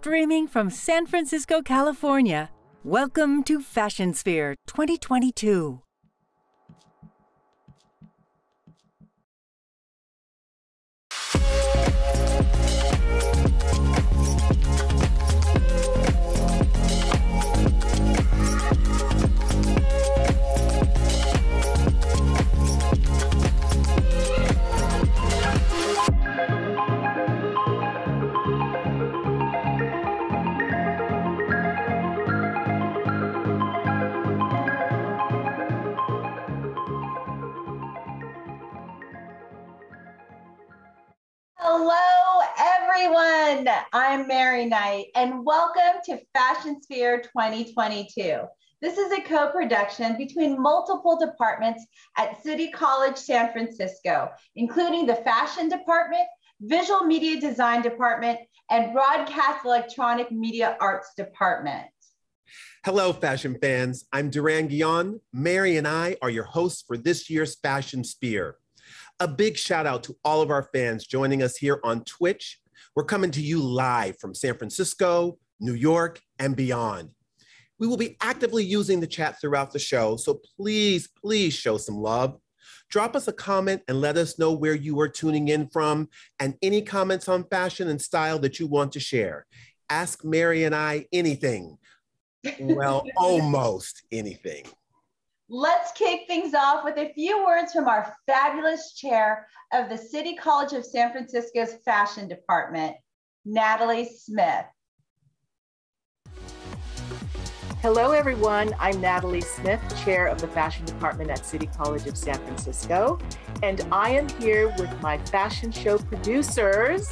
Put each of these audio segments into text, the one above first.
Streaming from San Francisco, California, welcome to Fashion Sphere 2022. Hello, everyone. I'm Mary Nite, and welcome to Fashion Sphere 2022. This is a co-production between multiple departments at City College San Francisco, including the Fashion Department, Visual Media Design Department, and Broadcast Electronic Media Arts Department. Hello, fashion fans. I'm Durand Guion. Mary and I are your hosts for this year's Fashion Sphere. A big shout out to all of our fans joining us here on Twitch. We're coming to you live from San Francisco, New York, and beyond. We will be actively using the chat throughout the show, so please show some love. Drop us a comment and let us know where you are tuning in from and any comments on fashion and style that you want to share. Ask Mary and I anything. Well, almost anything. Let's kick things off with a few words from our fabulous chair of the City College of San Francisco's Fashion Department, Natalie Smith. Hello, everyone. I'm Natalie Smith, chair of the Fashion Department at City College of San Francisco, and I am here with my fashion show producers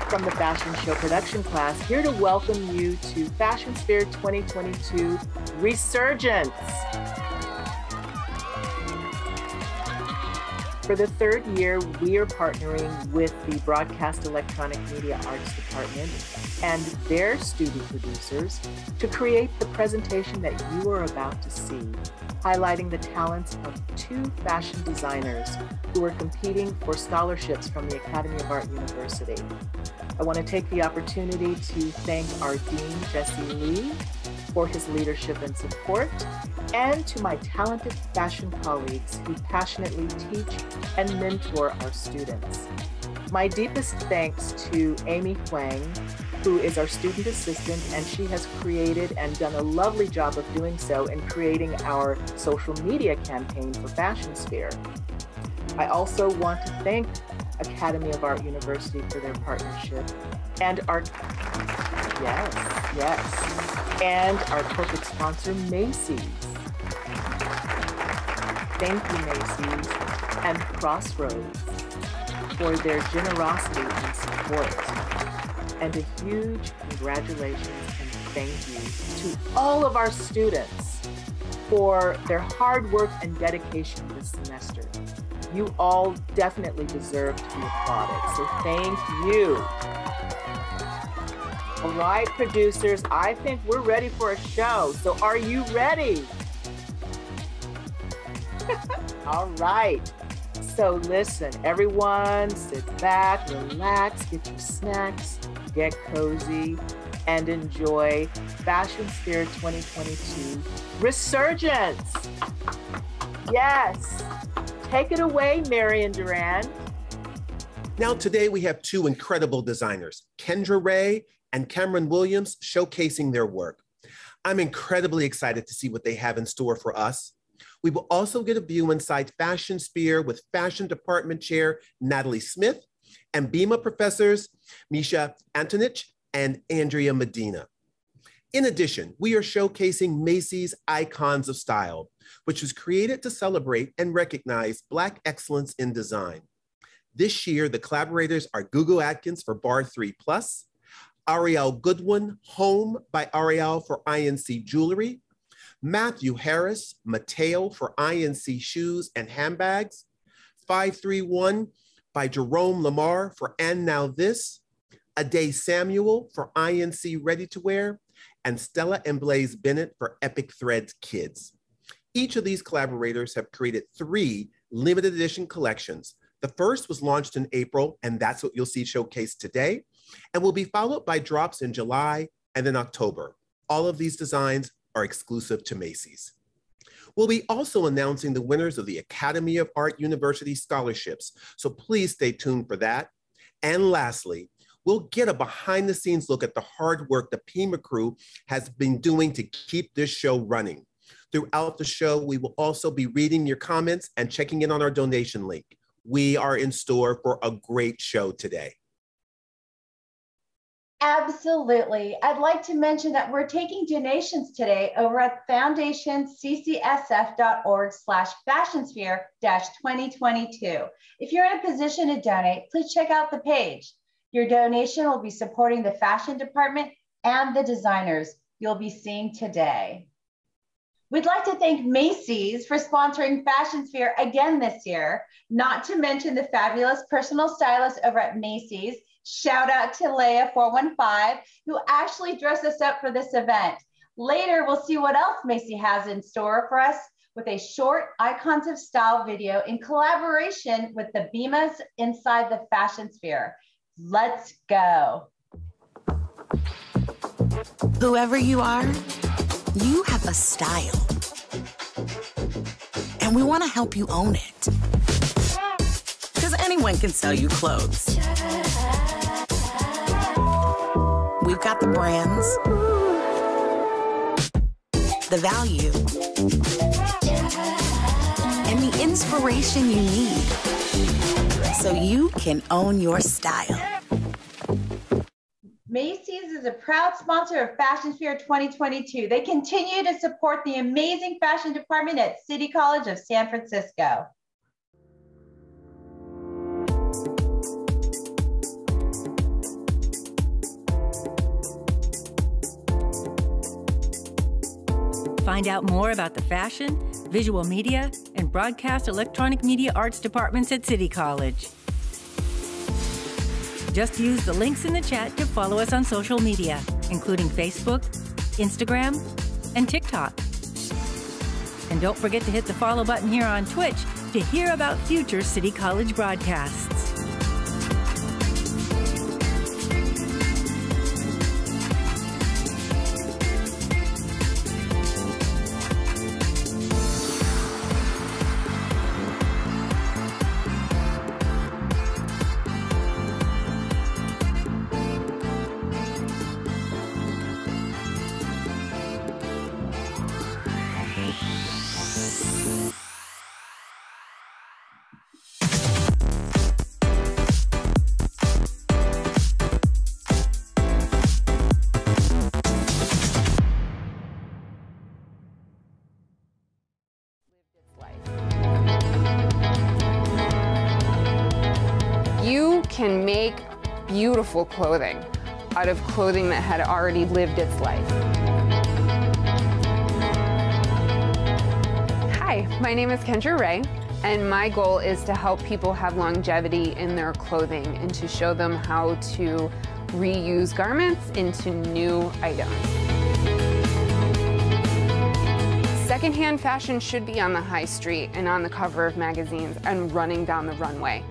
from the Fashion Show production class, here to welcome you to Fashion Sphere 2022 Resurgence. For the third year, we are partnering with the Broadcast Electronic Media Arts Department and their student producers to create the presentation that you are about to see, highlighting the talents of two fashion designers who are competing for scholarships from the Academy of Art University. I want to take the opportunity to thank our Dean, Jesse Lee, for his leadership and support, and to my talented fashion colleagues who passionately teach and mentor our students. My deepest thanks to Amy Huang, who is our student assistant, and she has created and done a lovely job of doing so in creating our social media campaign for Fashion Sphere. I also want to thank Academy of Art University for their partnership and our, and our corporate sponsor, Macy's. Thank you, Macy's and Crossroads for their generosity and support. And a huge congratulations and thank you to all of our students for their hard work and dedication this semester. You all definitely deserve to be applauded, so thank you. All right, producers, I think we're ready for a show. So are you ready? All right. So listen, everyone, sit back, relax, get your snacks, get cozy, and enjoy Fashion Sphere 2022 Resurgence. Yes. Take it away, Mary and Durand. Now, today we have two incredible designers, Kendra Ray and Cameron Williams, showcasing their work. I'm incredibly excited to see what they have in store for us. We will also get a view inside Fashion Sphere with Fashion Department Chair Natalie Smith and BEMA professors Misha Antonich and Andrea Medina. In addition, we are showcasing Macy's Icons of Style, which was created to celebrate and recognize Black excellence in design. This year, the collaborators are Gugu Atkins for Bar 3 Plus, Ariel Goodwin, Home by Ariel for INC Jewelry, Matthew Harris, Mateo for INC Shoes and Handbags, 531 by Jerome Lamar for And Now This, Ade Samuel for INC Ready to Wear, and Stella and Blaze Bennett for Epic Threads Kids. Each of these collaborators have created 3 limited edition collections The first was launched in April, and that's what you'll see showcased today, and will be followed by drops in July and in October. All of these designs are exclusive to Macy's. We'll be also announcing the winners of the Academy of Art University scholarships, so please stay tuned for that. And lastly, we'll get a behind-the-scenes look at the hard work the BEMA crew has been doing to keep this show running. Throughout the show, we will also be reading your comments and checking in on our donation link. We are in store for a great show today. Absolutely. I'd like to mention that we're taking donations today over at foundationccsf.org/fashionsphere-2022. If you're in a position to donate, please check out the page. Your donation will be supporting the fashion department and the designers you'll be seeing today. We'd like to thank Macy's for sponsoring Fashion Sphere again this year, not to mention the fabulous personal stylist over at Macy's. Shout out to Leia415, who actually dressed us up for this event. Later, we'll see what else Macy has in store for us with a short Icons of Style video in collaboration with the BEMAs inside the Fashion Sphere. Let's go. Whoever you are, you have a style. And we want to help you own it. Because anyone can sell you clothes. We've got the brands, the value, and the inspiration you need so you can own your style. Macy's is a proud sponsor of Fashion Sphere 2022. They continue to support the amazing fashion department at City College of San Francisco. Find out more about the fashion, visual media, and broadcast electronic media arts departments at City College. Just use the links in the chat to follow us on social media, including Facebook, Instagram, and TikTok. And don't forget to hit the follow button here on Twitch to hear about future City College broadcasts. You can make beautiful clothing out of clothing that had already lived its life. Hi, my name is Kendra Ray, and my goal is to help people have longevity in their clothing and to show them how to reuse garments into new items. Secondhand fashion should be on the high street and on the cover of magazines and running down the runway.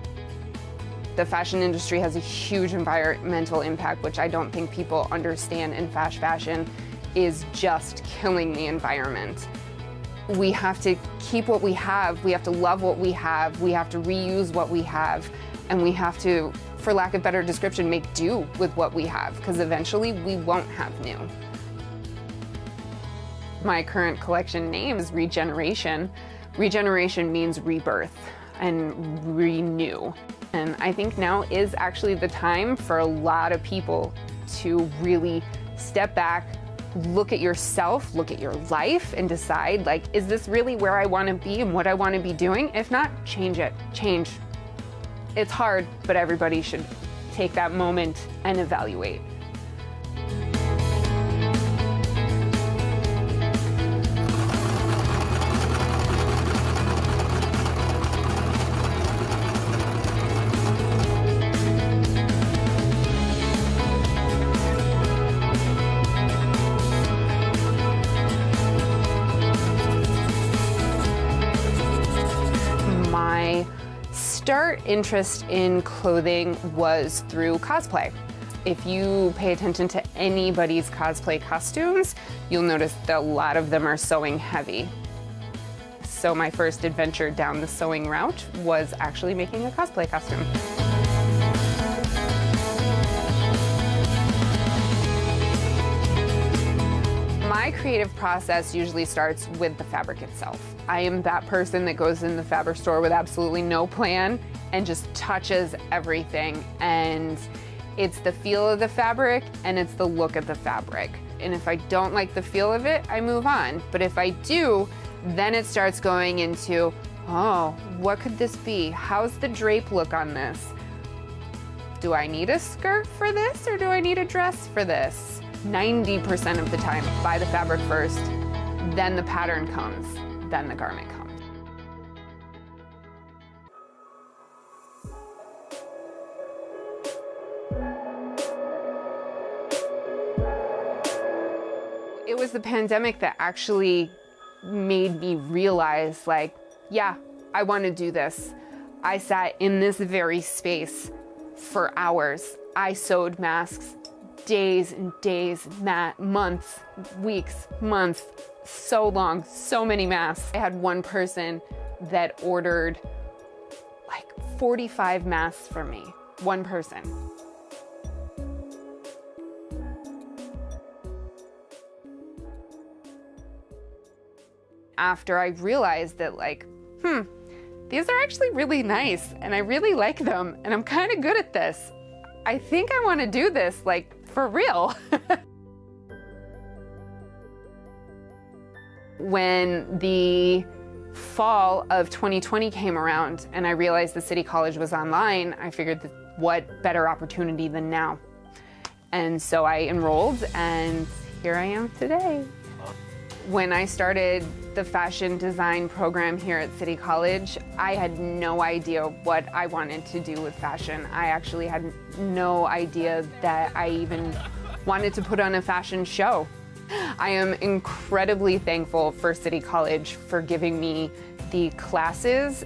The fashion industry has a huge environmental impact, which I don't think people understand, and fast fashion is just killing the environment. We have to keep what we have, we have to love what we have, we have to reuse what we have, and we have to, for lack of better description, make do with what we have, because eventually we won't have new. My current collection name is Regeneration. Regeneration means rebirth and renew. And I think now is actually the time for a lot of people to really step back, look at yourself, look at your life, and decide, like, is this really where I want to be and what I want to be doing? If not, change it. Change. It's hard, but everybody should take that moment and evaluate. start interest in clothing was through cosplay. If you pay attention to anybody's cosplay costumes, you'll notice that a lot of them are sewing heavy. So my first adventure down the sewing route was actually making a cosplay costume. My creative process usually starts with the fabric itself. I am that person that goes in the fabric store with absolutely no plan and just touches everything. And it's the feel of the fabric and it's the look of the fabric. And if I don't like the feel of it, I move on. But if I do, then it starts going into, oh, what could this be? How's the drape look on this? Do I need a skirt for this or do I need a dress for this? 90% of the time, buy the fabric first, then the pattern comes, then the garment comes. It was the pandemic that actually made me realize, like, yeah, I want to do this. I sat in this very space for hours. I sewed masks days and days, months, weeks, months, so long, so many masks. I had one person that ordered like 45 masks for me, one person. After I realized that, like, these are actually really nice and I really like them and I'm kind of good at this. I think I want to do this, like, for real. When the fall of 2020 came around and I realized the City College was online, I figured that what better opportunity than now. And so I enrolled and here I am today. When I started the fashion design program here at City College, I had no idea what I wanted to do with fashion. I actually had no idea that I even wanted to put on a fashion show. I am incredibly thankful for City College for giving me the classes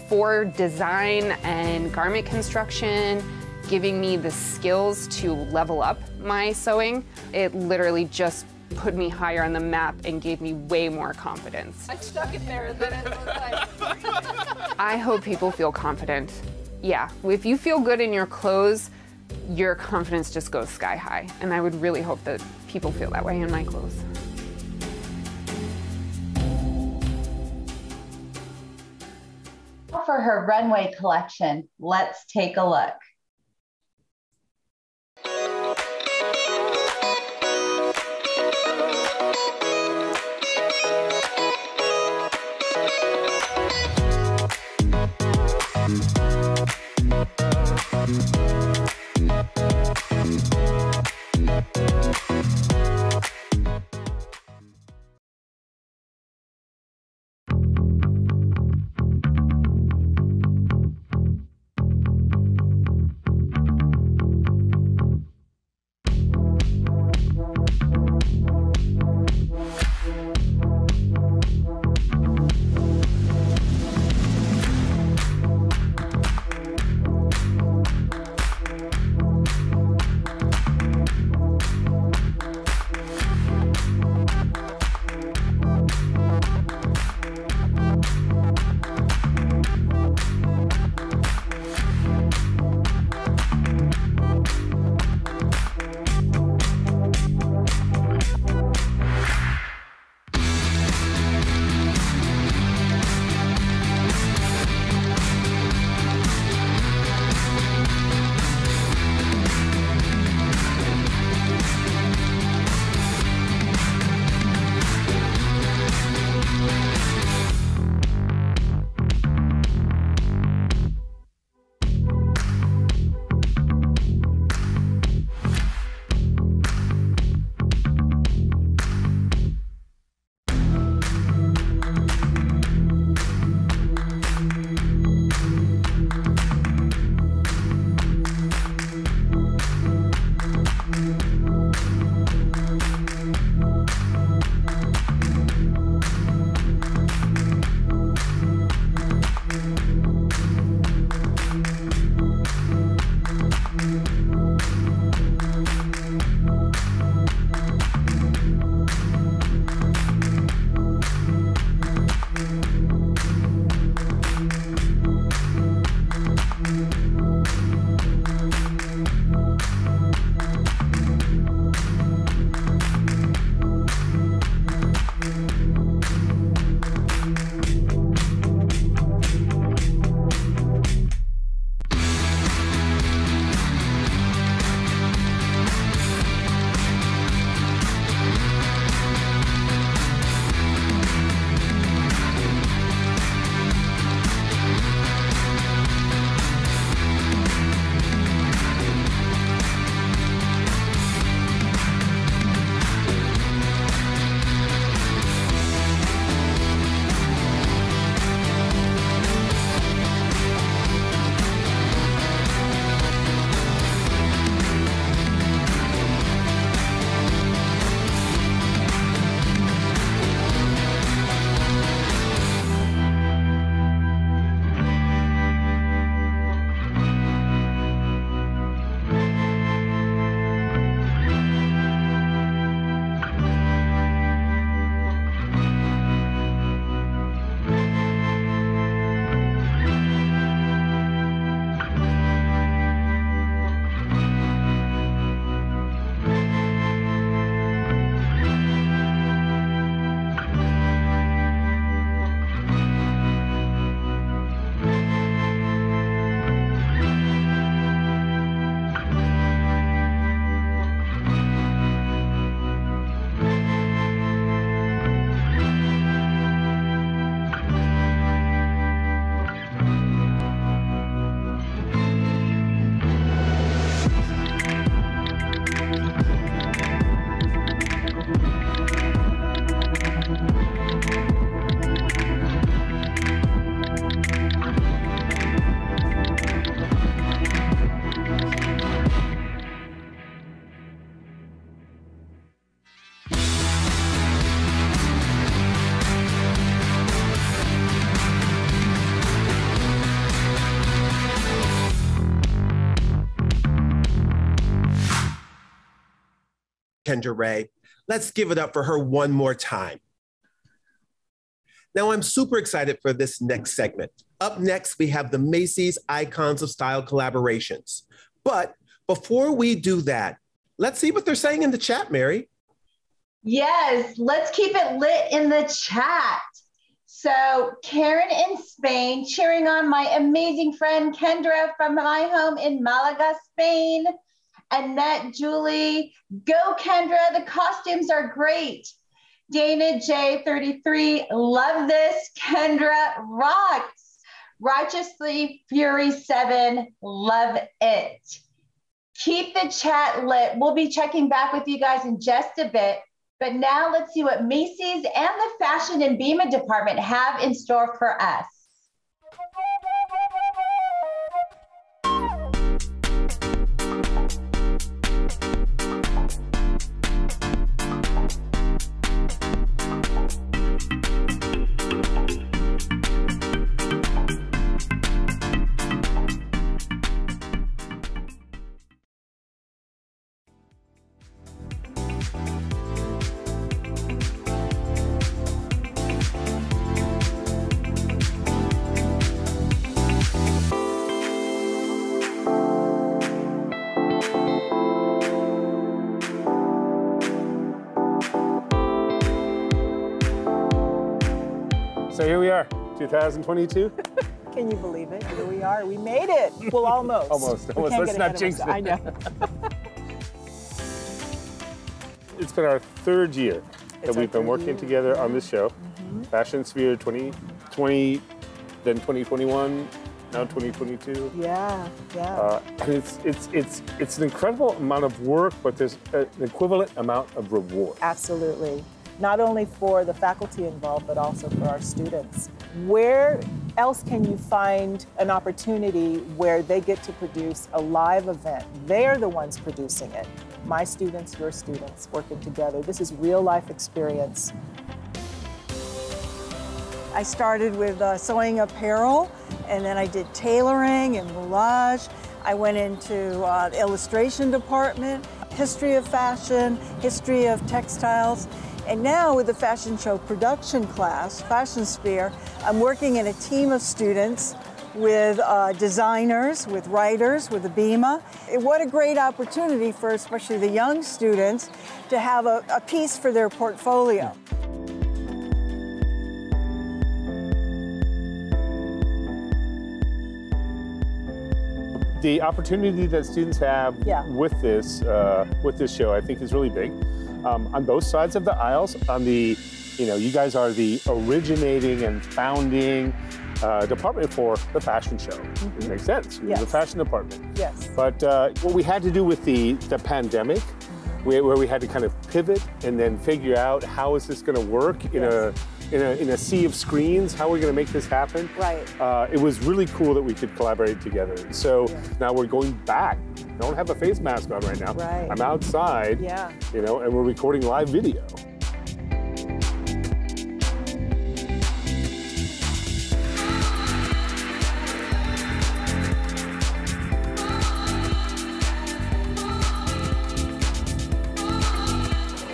for design and garment construction, giving me the skills to level up my sewing. It literally just put me higher on the map and gave me way more confidence. I stuck it there and then it looked like... I hope people feel confident. Yeah, if you feel good in your clothes, your confidence just goes sky high. And I would really hope that people feel that way in my clothes. For her runway collection, let's take a look. Kendra Ray. Let's give it up for her one more time. Now, I'm super excited for this next segment. Up next, we have the Macy's Icons of Style collaborations. But before we do that, let's see what they're saying in the chat, Mary. Yes, let's keep it lit in the chat. So Karen in Spain, cheering on my amazing friend Kendra from my home in Malaga, Spain. Annette, Julie, go Kendra, the costumes are great. Dana J33, love this, Kendra rocks. Righteously Fury 7, love it. Keep the chat lit. We'll be checking back with you guys in just a bit. But now let's see what Macy's and the Fashion and BEMA department have in store for us. So here we are, 2022. Can you believe it? Here we are. We made it. Well, almost. Almost. Let's not jinx it. I know. It's been our third year that we've been working together on this show. Fashion Sphere 2020, then 2021, now 2022. Yeah. And it's an incredible amount of work, but there's an equivalent amount of reward. Absolutely. Not only for the faculty involved, but also for our students. Where else can you find an opportunity where they get to produce a live event? They're the ones producing it. My students, your students, working together. This is real life experience. I started with sewing apparel, and then I did tailoring and moulage. I went into the illustration department, history of fashion, history of textiles. And now with the fashion show production class, Fashion Sphere, I'm working in a team of students with designers, with writers, with the BEMA. What a great opportunity for especially the young students to have a piece for their portfolio. The opportunity that students have with this show, I think, is really big. On both sides of the aisles, on the, you guys are the originating and founding department for the fashion show. It makes sense. You're the fashion department. Yes. But what we had to do with the pandemic, where we had to kind of pivot and then figure out how is this going to work in a sea of screens, how are we going to make this happen? Right. It was really cool that we could collaborate together. So now we're going back. I don't have a face mask on right now. Right. I'm outside, and we're recording live video.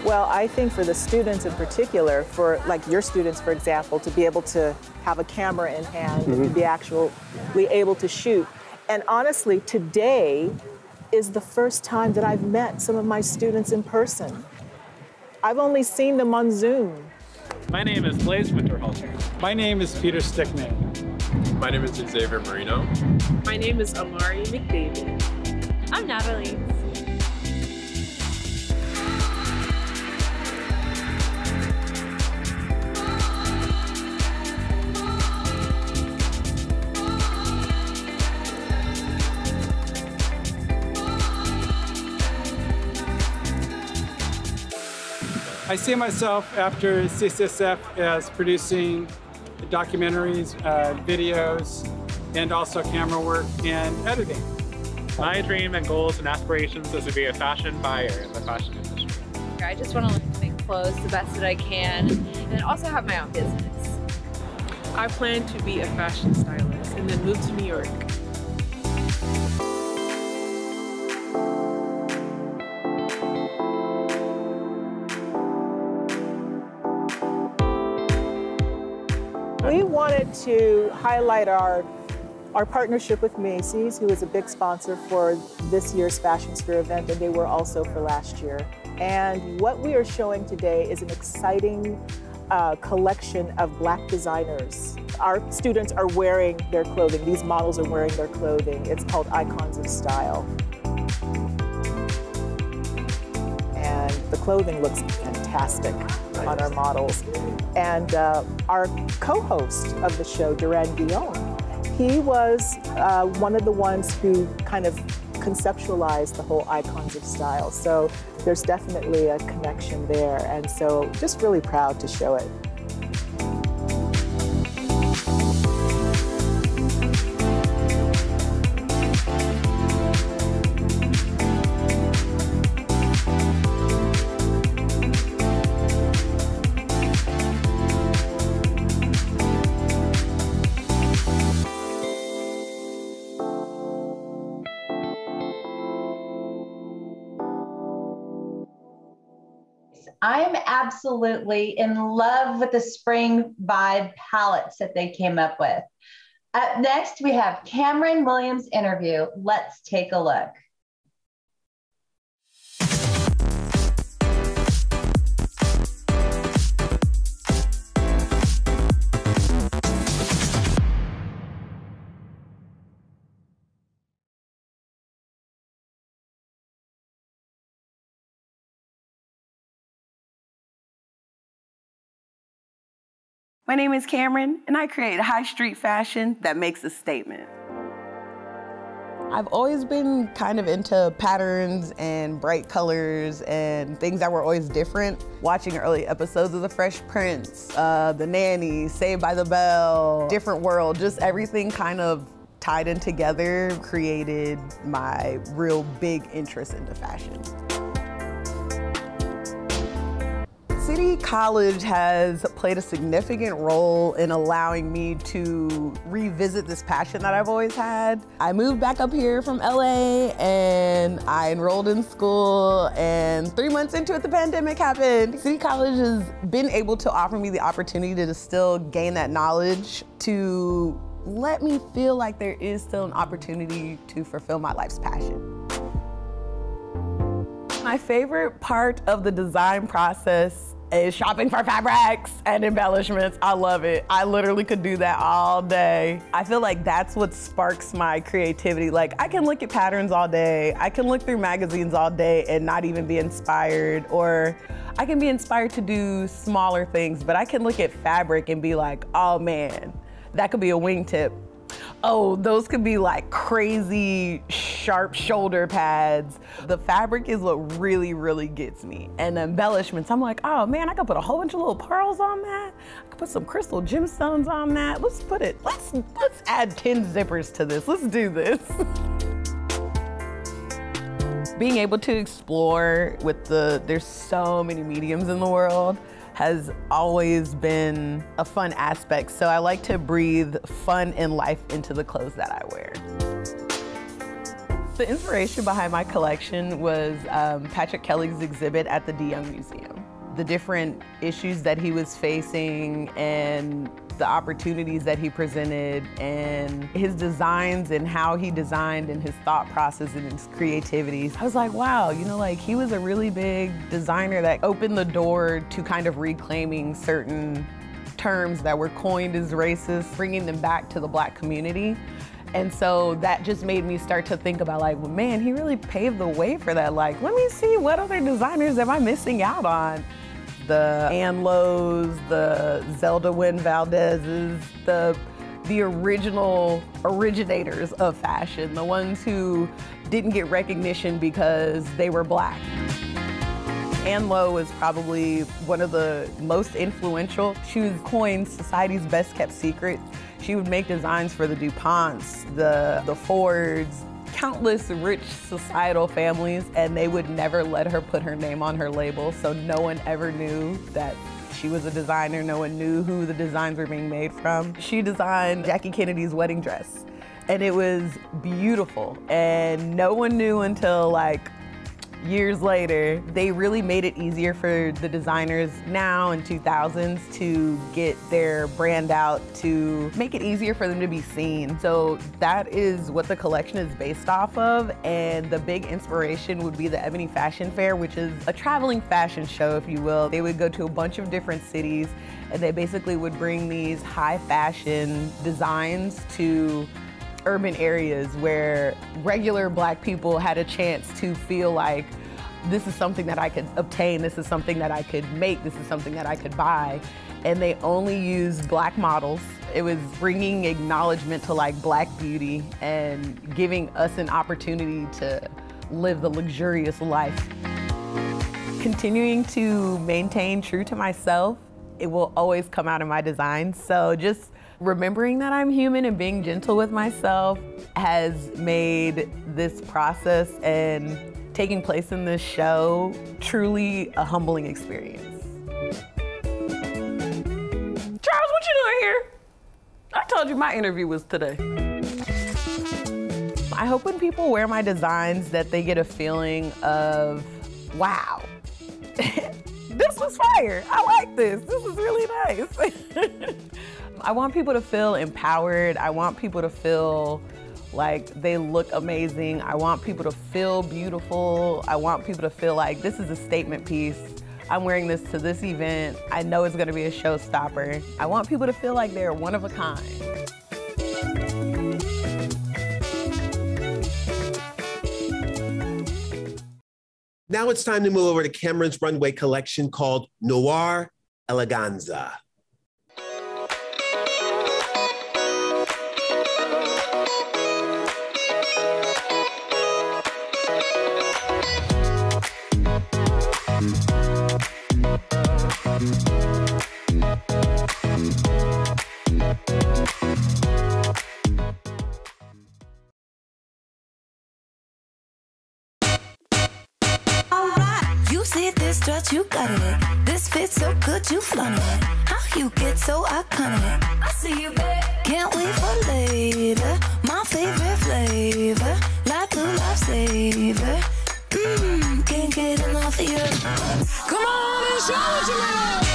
Well, I think for the students in particular, for like your students, for example, to be able to have a camera in hand and to be actually able to shoot. And honestly, today is the first time that I've met some of my students in person. I've only seen them on Zoom. My name is Blaise Winterhalter. My name is Peter Stickman. My name is Xavier Marino. My name is Amari McDavid. I'm Natalie. I see myself after CCSF as producing documentaries, videos, and also camera work and editing. My dream and goals and aspirations is to be a fashion buyer in the fashion industry. I just want to learn to make clothes the best that I can and then also have my own business. I plan to be a fashion stylist and then move to New York. we wanted to highlight our partnership with Macy's, who is a big sponsor for this year's Fashion Sphere event, and they were also for last year. And what we are showing today is an exciting collection of Black designers. Our students are wearing their clothing. These models are wearing their clothing. It's called Icons of Style. And the clothing looks fantastic on our models. And our co-host of the show, Durand Guion, he was one of the ones who kind of conceptualized the whole Icons of Style. So there's definitely a connection there. And so just really proud to show it. I'm absolutely in love with the spring vibe palettes that they came up with. Up next, we have Cameron Williams' interview. Let's take a look. My name is Cameron, and I create high street fashion that makes a statement. I've always been kind of into patterns and bright colors and things that were always different. Watching early episodes of The Fresh Prince, The Nanny, Saved by the Bell, Different World, just everything kind of tied in together created my real big interest into fashion. City College has played a significant role in allowing me to revisit this passion that I've always had. I moved back up here from LA and I enrolled in school, and 3 months into it, the pandemic happened. City College has been able to offer me the opportunity to still gain that knowledge, to let me feel like there is still an opportunity to fulfill my life's passion. My favorite part of the design process is shopping for fabrics and embellishments. I love it. I literally could do that all day. I feel like that's what sparks my creativity. Like, I can look at patterns all day. I can look through magazines all day and not even be inspired, or I can be inspired to do smaller things, but I can look at fabric and be like, oh man, that could be a wingtip. Oh, those could be like crazy sharp shoulder pads. The fabric is what really, really gets me. And the embellishments, I'm like, oh man, I could put a whole bunch of little pearls on that. I could put some crystal gemstones on that. Let's add 10 zippers to this. Let's do this. Being able to explore with there's so many mediums in the world has always been a fun aspect. So I like to breathe fun and life into the clothes that I wear. The inspiration behind my collection was Patrick Kelly's exhibit at the DeYoung Museum. The different issues that he was facing and the opportunities that he presented, and his designs and how he designed and his thought process and his creativity. I was like, wow, you know, like he was a really big designer that opened the door to kind of reclaiming certain terms that were coined as racist, bringing them back to the Black community. And so that just made me start to think about like, well, man, he really paved the way for that. Like, let me see what other designers am I missing out on? The Ann Lowe's, the Zelda Wynn Valdez's, the original originators of fashion, the ones who didn't get recognition because they were Black. Ann Lowe was probably one of the most influential. She was coined society's best kept secret. She would make designs for the DuPonts, the Fords, countless rich societal families, and they would never let her put her name on her label, so no one ever knew that she was a designer. No one knew who the designs were being made from. She designed Jackie Kennedy's wedding dress, and it was beautiful, and no one knew until like years later, they really made it easier for the designers now in 2000s to get their brand out, to make it easier for them to be seen. So that is what the collection is based off of, and the big inspiration would be the Ebony Fashion Fair, which is a traveling fashion show, if you will. They would go to a bunch of different cities, and they basically would bring these high fashion designs to urban areas where regular Black people had a chance to feel like this is something that I could obtain, this is something that I could make, this is something that I could buy. And they only used Black models. It was bringing acknowledgement to like Black beauty and giving us an opportunity to live the luxurious life. Continuing to maintain true to myself, it will always come out in my designs. So just remembering that I'm human and being gentle with myself has made this process and taking place in this show truly a humbling experience. Charles, what you doing here? I told you my interview was today. I hope when people wear my designs that they get a feeling of, wow, this was fire. I like this. This is really nice. I want people to feel empowered. I want people to feel like they look amazing. I want people to feel beautiful. I want people to feel like this is a statement piece. I'm wearing this to this event. I know it's gonna be a showstopper. I want people to feel like they're one of a kind. Now it's time to move over to Cameron's runway collection called Noir Eleganza. This dress, you got it. This fits so good, you flaunt it. How you get so iconic? I see you, babe. Can't wait for later. My favorite flavor, like a lifesaver. Can't get enough of you. Come on and show what you know.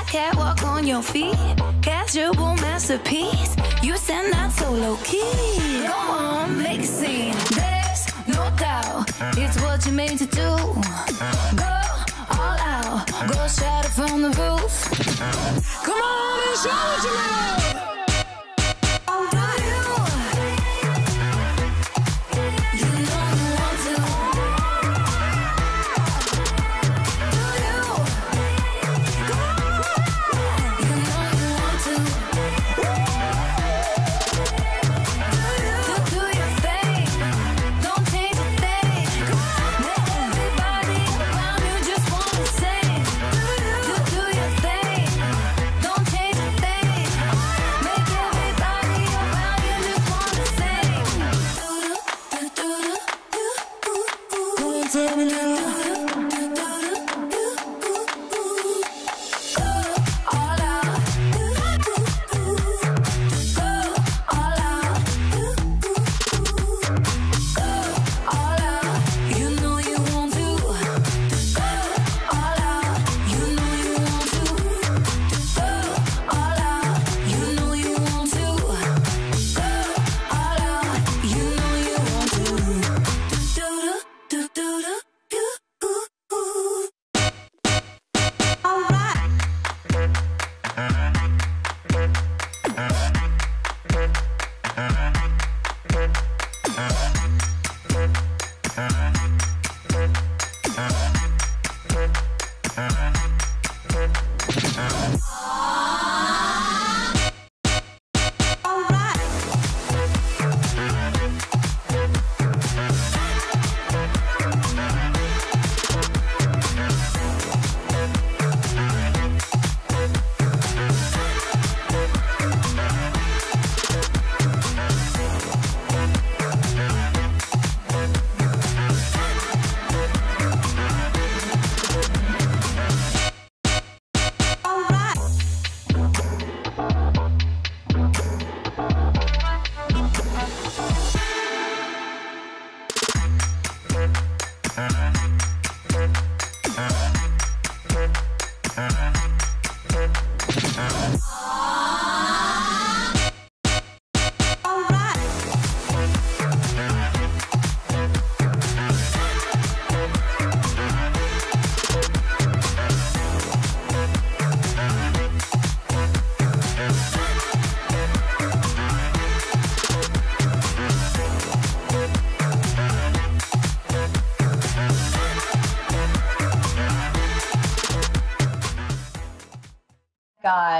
Catwalk on your feet, casual masterpiece. You stand out so low key. Go on, make a scene. There's no doubt it's what you're made to do. Go all out, go shout it from the roof. Come on and show what you know.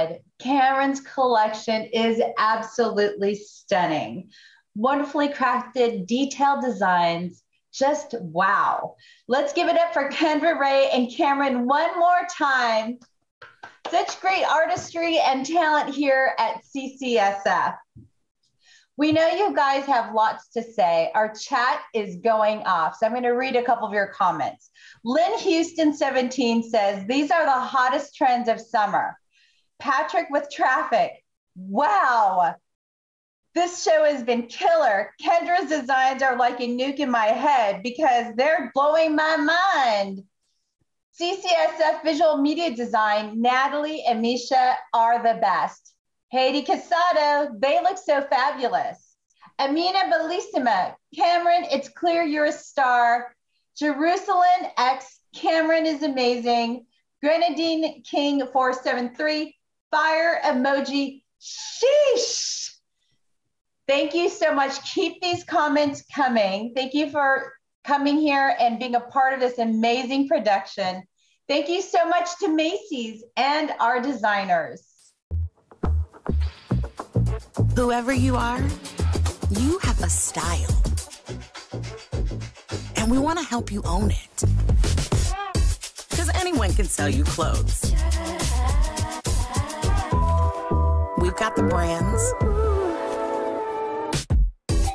God, Cameron's collection is absolutely stunning. Wonderfully crafted, detailed designs. Just wow. Let's give it up for Kendra Ray and Cameron one more time. Such great artistry and talent here at CCSF. We know you guys have lots to say. Our chat is going off, so I'm going to read a couple of your comments. Lynn Houston 17 says, these are the hottest trends of summer. Patrick with traffic. Wow. This show has been killer. Kendra's designs are like a nuke in my head because they're blowing my mind. CCSF Visual Media Design, Natalie and Misha are the best. Haiti Casado, they look so fabulous. Amina Bellissima, Cameron, it's clear you're a star. Jerusalem X, Cameron is amazing. Grenadine King 473, fire emoji, sheesh. Thank you so much. Keep these comments coming. Thank you for coming here and being a part of this amazing production. Thank you so much to Macy's and our designers. Whoever you are, you have a style. And we want to help you own it. Because anyone can sell you clothes. We've got the brands,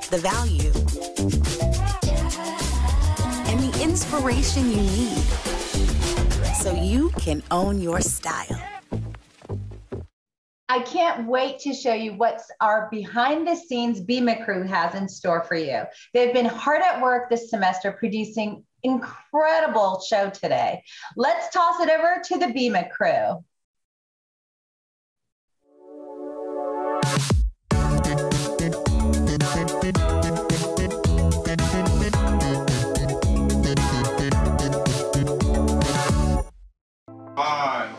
the value, and the inspiration you need so you can own your style. I can't wait to show you what our behind the scenes BEMA crew has in store for you. They've been hard at work this semester producing incredible show today. Let's toss it over to the BEMA crew. Five,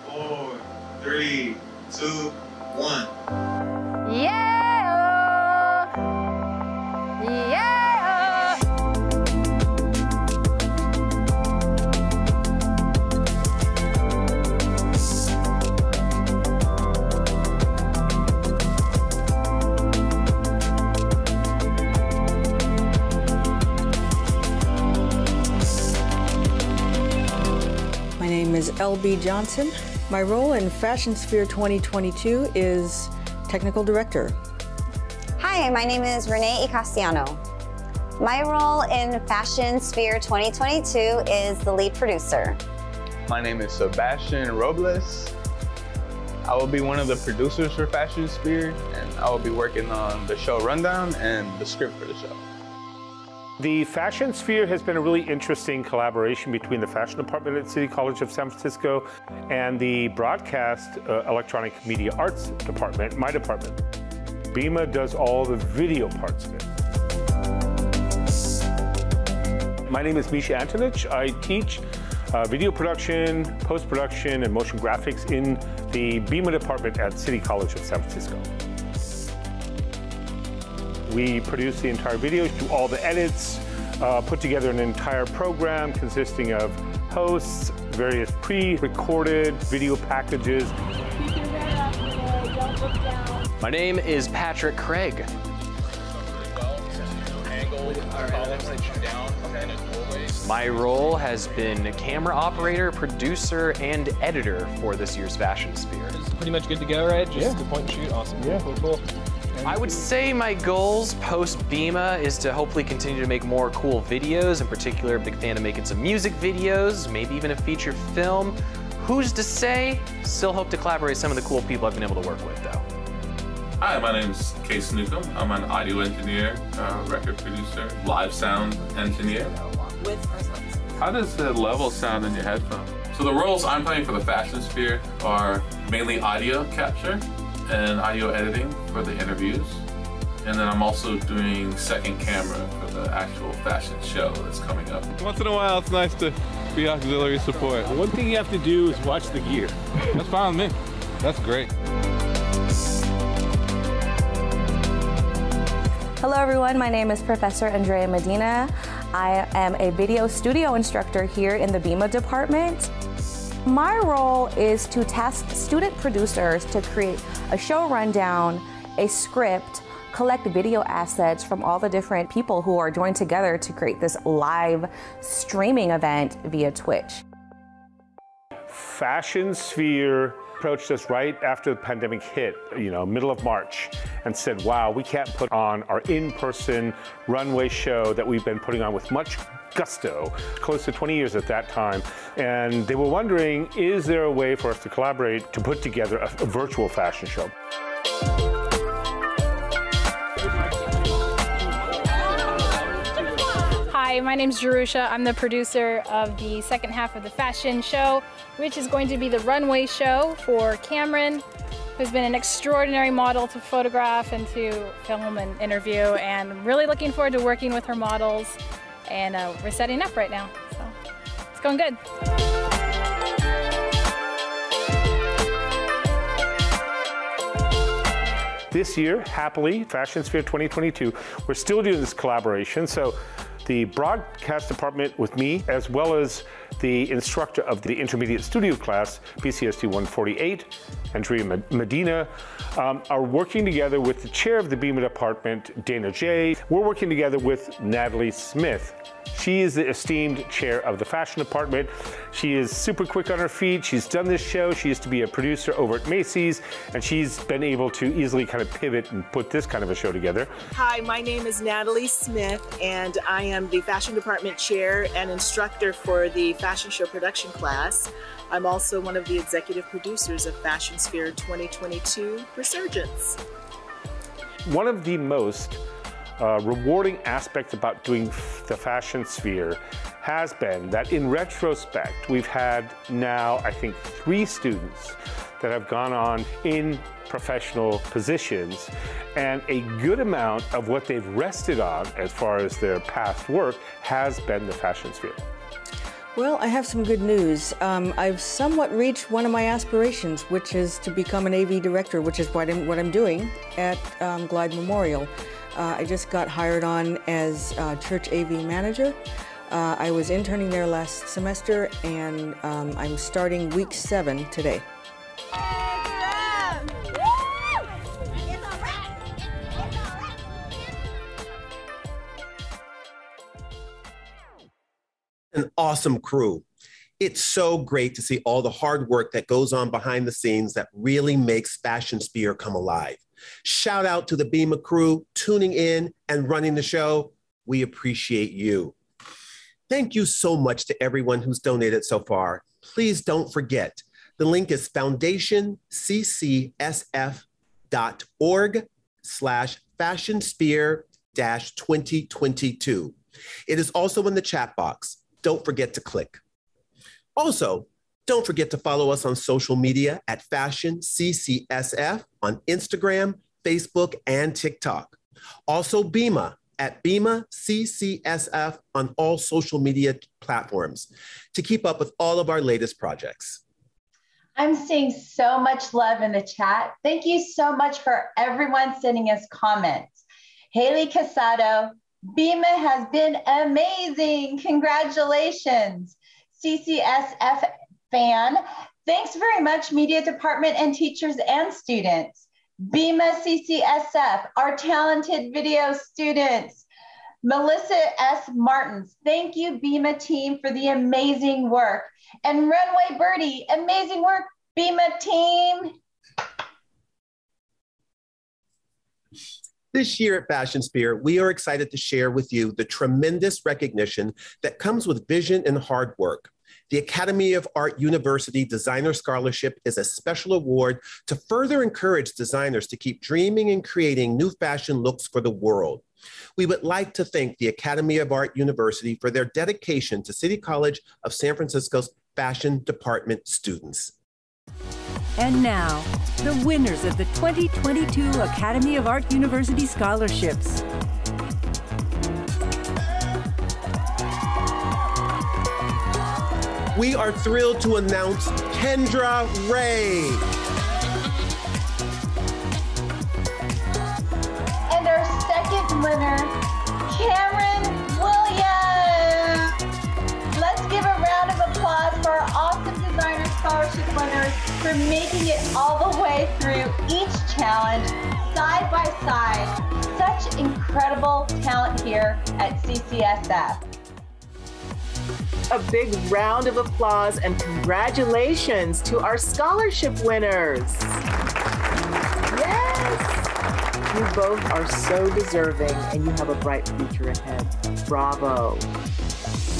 4, 3, 2, 1. Yeah! Yeah! My name is LB Johnson. My role in Fashion Sphere 2022 is Technical Director. Hi, my name is Renee Icastiano. My role in Fashion Sphere 2022 is the lead producer. My name is Sebastian Robles. I will be one of the producers for Fashion Sphere, and I will be working on the show rundown and the script for the show. The Fashion Sphere has been a really interesting collaboration between the Fashion Department at City College of San Francisco and the Broadcast Electronic Media Arts Department, my department. BEMA does all the video parts of it. My name is Misha Antonich. I teach video production, post-production, and motion graphics in the BEMA department at City College of San Francisco. We produce the entire video, do all the edits, put together an entire program consisting of hosts, various pre-recorded video packages. My name is Patrick Craig. My role has been camera operator, producer, and editor for this year's Fashion Sphere. It's pretty much good to go, right? Just the point and shoot. Awesome. Yeah. Cool. I would say my goals post-BEMA is to hopefully continue to make more cool videos. In particular, a big fan of making some music videos, maybe even a feature film. Who's to say? Still hope to collaborate with some of the cool people I've been able to work with, though. Hi, my name's Case Newcomb. I'm an audio engineer, record producer, live sound engineer. How does the level sound in your headphones? So the roles I'm playing for the Fashion Sphere are mainly audio capture and audio editing for the interviews. And then I'm also doing second camera for the actual fashion show that's coming up. Once in a while, it's nice to be auxiliary support. One thing you have to do is watch the gear. That's fine with me. That's great. Hello everyone, my name is Professor Andrea Medina. I am a video studio instructor here in the BEMA department. My role is to task student producers to create a show rundown, a script, collect video assets from all the different people who are joined together to create this live streaming event via Twitch. Fashion Sphere approached us right after the pandemic hit, middle of March, and said, wow, we can't put on our in-person runway show that we've been putting on with much gusto, close to 20 years at that time. And they were wondering, is there a way for us to collaborate to put together a virtual fashion show? Hi, my name's Jerusha. I'm the producer of the second half of the fashion show, which is going to be the runway show for Cameron, who's been an extraordinary model to photograph and to film and interview, and I'm really looking forward to working with her models. And we're setting up right now, so it's going good. This year, happily, Fashion Sphere 2022, we're still doing this collaboration. So the broadcast department with me, as well as the instructor of the intermediate studio class, BCST 148, Andrea Medina, are working together with the chair of the BEMA department, Dana J. We're working together with Natalie Smith. She is the esteemed chair of the fashion department. She is super quick on her feet. She's done this show. She used to be a producer over at Macy's, and she's been able to easily kind of pivot and put this kind of a show together. Hi, my name is Natalie Smith, and I am the fashion department chair and instructor for the fashion show production class. I'm also one of the executive producers of Fashion Sphere 2022 Resurgence. One of the most rewarding aspect about doing the Fashion Sphere has been that in retrospect, we've had now, I think, 3 students that have gone on in professional positions, and a good amount of what they've rested on as far as their past work has been the Fashion Sphere. Well, I have some good news. I've somewhat reached one of my aspirations, which is to become an AV director, which is what I'm doing at Glide Memorial. I just got hired on as church AV manager. I was interning there last semester, and I'm starting week 7 today. An awesome crew. It's so great to see all the hard work that goes on behind the scenes that really makes Fashion Sphere come alive. Shout out to the BEMA crew tuning in and running the show. We appreciate you. Thank you so much to everyone who's donated so far. Please don't forget, the link is foundationccsf.org/fashionsphere-2022. It is also in the chat box. Don't forget to click. Also, don't forget to follow us on social media at Fashion CCSF on Instagram, Facebook, and TikTok. Also, BEMA at BEMA CCSF on all social media platforms to keep up with all of our latest projects. I'm seeing so much love in the chat. Thank you so much for everyone sending us comments. Haley Casado, BEMA has been amazing. Congratulations. CCSF fan, thanks very much, media department and teachers and students. BEMA CCSF, our talented video students. Melissa S. Martins, thank you, BEMA team, for the amazing work. And Runway Birdie, amazing work, BEMA team. This year at Fashion Sphere, we are excited to share with you the tremendous recognition that comes with vision and hard work. The Academy of Art University Designer Scholarship is a special award to further encourage designers to keep dreaming and creating new fashion looks for the world. We would like to thank the Academy of Art University for their dedication to City College of San Francisco's fashion department students. And now, the winners of the 2022 Academy of Art University Scholarships. We are thrilled to announce Kendra Ray. And our second winner, Cameron Williams. Let's give a round of applause for our awesome designer making it all the way through each challenge, side by side. Such incredible talent here at CCSF. A big round of applause and congratulations to our scholarship winners. Yes! You both are so deserving and you have a bright future ahead. Bravo.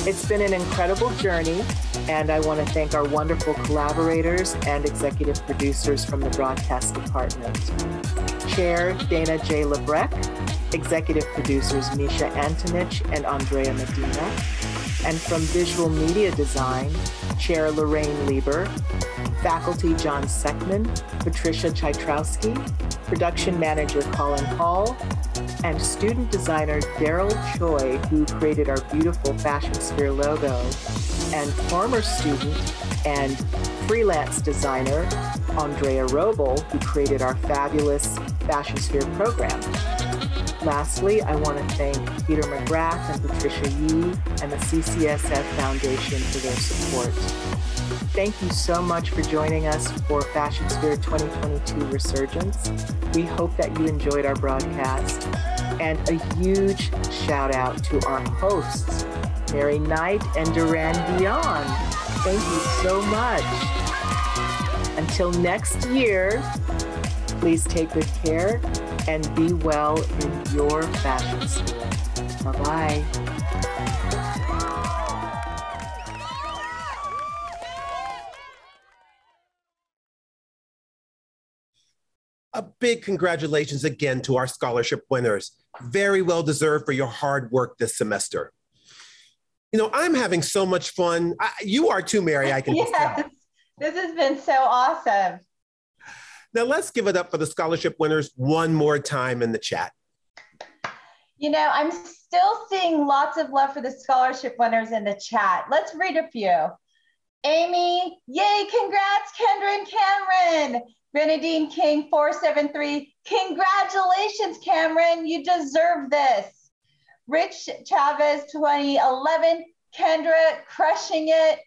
It's been an incredible journey, and I want to thank our wonderful collaborators and executive producers from the broadcast department. Chair Dana J. Lebrecht, executive producers Misha Antonich and Andrea Medina, and from Visual Media Design, Chair Lorraine Lieber, faculty John Seckman, Patricia Chytrowski, production manager Colin Hall, and student designer Daryl Choi, who created our beautiful Fashion Sphere logo, and former student and freelance designer Andrea Robel, who created our fabulous Fashion Sphere program. Lastly, I want to thank Peter McGrath and Patricia Yee and the CCSF Foundation for their support. Thank you so much for joining us for Fashion Sphere 2022 Resurgence. We hope that you enjoyed our broadcast. And a huge shout out to our hosts, Mary Nite and Durand Guion. Thank you so much. Until next year, please take good care and be well in your fashion sphere. Bye-bye. A big congratulations again to our scholarship winners. Very well deserved for your hard work this semester. You know, I'm having so much fun. You are too, Mary, I can Yes, tell. this has been so awesome. Now let's give it up for the scholarship winners one more time in the chat. You know, I'm still seeing lots of love for the scholarship winners in the chat. Let's read a few. Amy, yay, congrats, Kendra and Cameron. Grenadine King 473, congratulations, Cameron, you deserve this. Rich Chavez 2011, Kendra crushing it.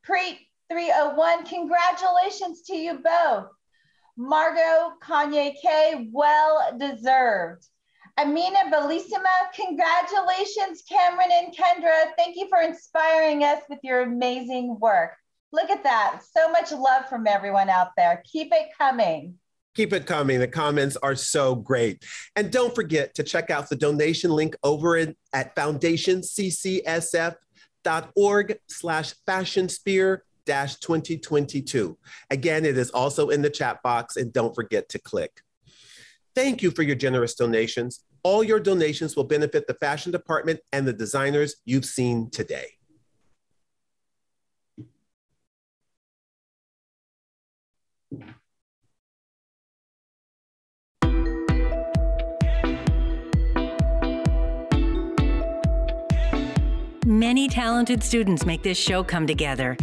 Preet 301, congratulations to you both. Margot Kanye K, well deserved. Amina Bellissima, congratulations, Cameron and Kendra. Thank you for inspiring us with your amazing work. Look at that. So much love from everyone out there. Keep it coming. Keep it coming. The comments are so great. And don't forget to check out the donation link over at foundationccsf.org/fashionsphere-2022. Again, it is also in the chat box, and don't forget to click. Thank you for your generous donations. All your donations will benefit the fashion department and the designers you've seen today. Many talented students make this show come together.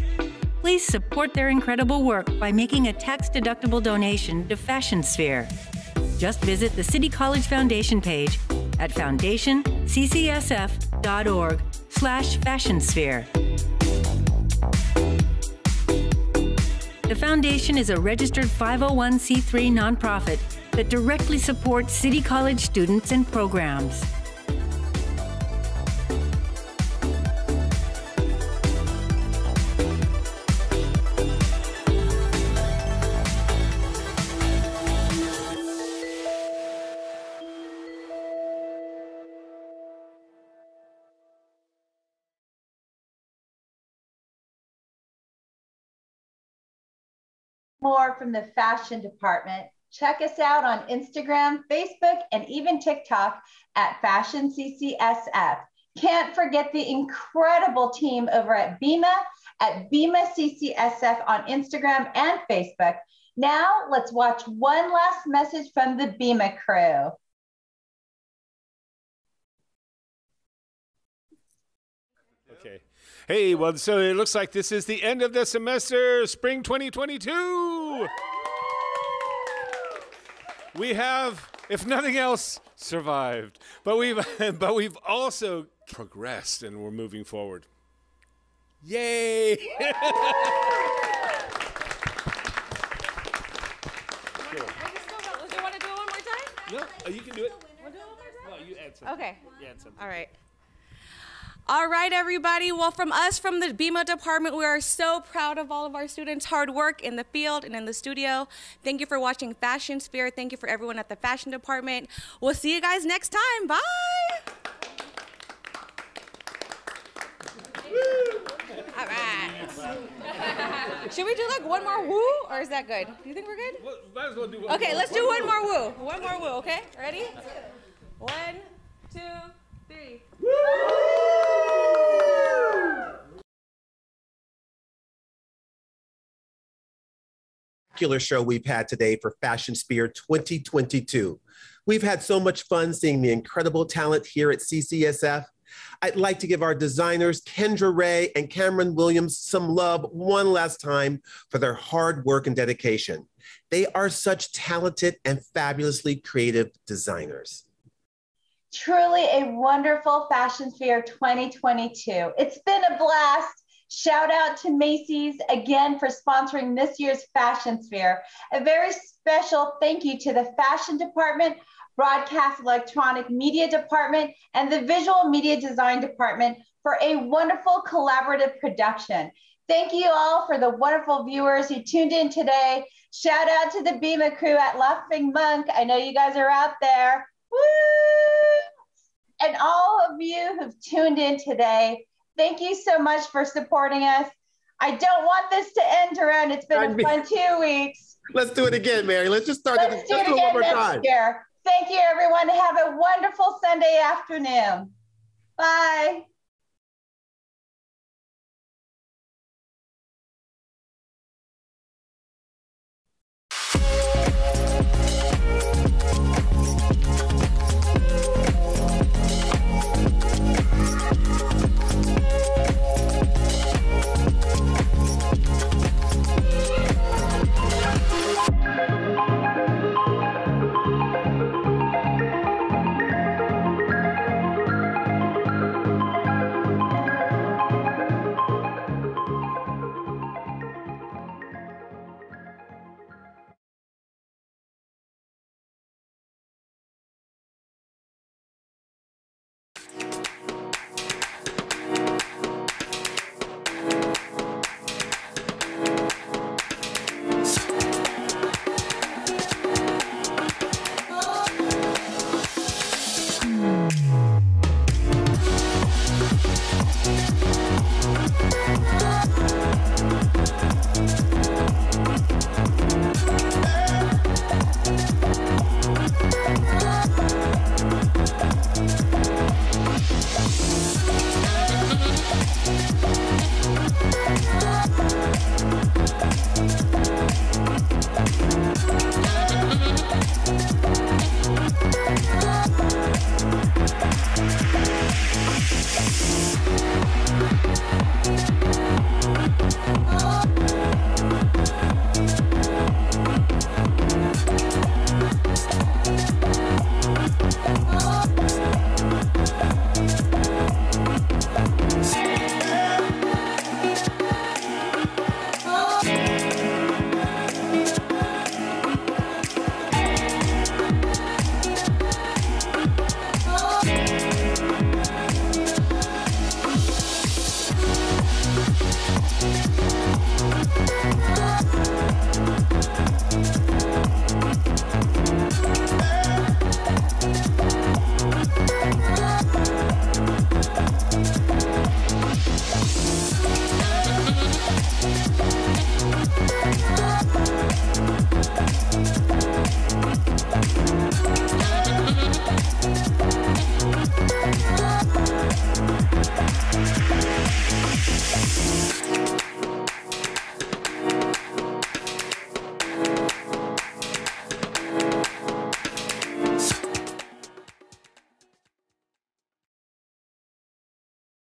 Please support their incredible work by making a tax-deductible donation to Fashion Sphere. Just visit the City College Foundation page at foundationccsf.org/fashionsphere. The foundation is a registered 501c3 nonprofit that directly supports City College students and programs. More from the fashion department. Check us out on Instagram, Facebook, and even TikTok at Fashion CCSF. Can't forget the incredible team over at BEMA CCSF on Instagram and Facebook. Now let's watch one last message from the BEMA crew. Okay. Hey, well, so it looks like this is the end of the semester, spring 2022. We have, if nothing else, survived, but we've also progressed and we're moving forward. Yay! Oh, you can do it. No, you add something. Okay. You add something. All right. All right, everybody. Well, from us, from the BEMA department, we are so proud of all of our students' hard work in the field and in the studio. Thank you for watching Fashion Sphere. Thank you for everyone at the fashion department. We'll see you guys next time. Bye. All right. Should we do like one more woo, or is that good? Do you think we're good? Well, might as well do one Okay, more. let's do one more woo. One more woo, okay? Ready? 1, 2, 3. Spectacular show we've had today for Fashion Sphere 2022. We've had so much fun seeing the incredible talent here at CCSF. I'd like to give our designers, Kendra Ray and Cameron Williams, some love one last time for their hard work and dedication. They are such talented and fabulously creative designers. Truly a wonderful Fashion Sphere 2022. It's been a blast. Shout out to Macy's again for sponsoring this year's Fashion Sphere. A very special thank you to the Fashion Department, Broadcast Electronic Media Department, and the Visual Media Design Department for a wonderful collaborative production. Thank you all for the wonderful viewers who tuned in today. Shout out to the BEMA crew at Laughing Monk. I know you guys are out there. Woo! And all of you who've tuned in today, thank you so much for supporting us. I don't want this to end, Durand. It's been a fun 2 weeks. Let's do it again, Mary. Let's just start Let's do it again one more next time. year. Thank you, everyone. Have a wonderful Sunday afternoon. Bye.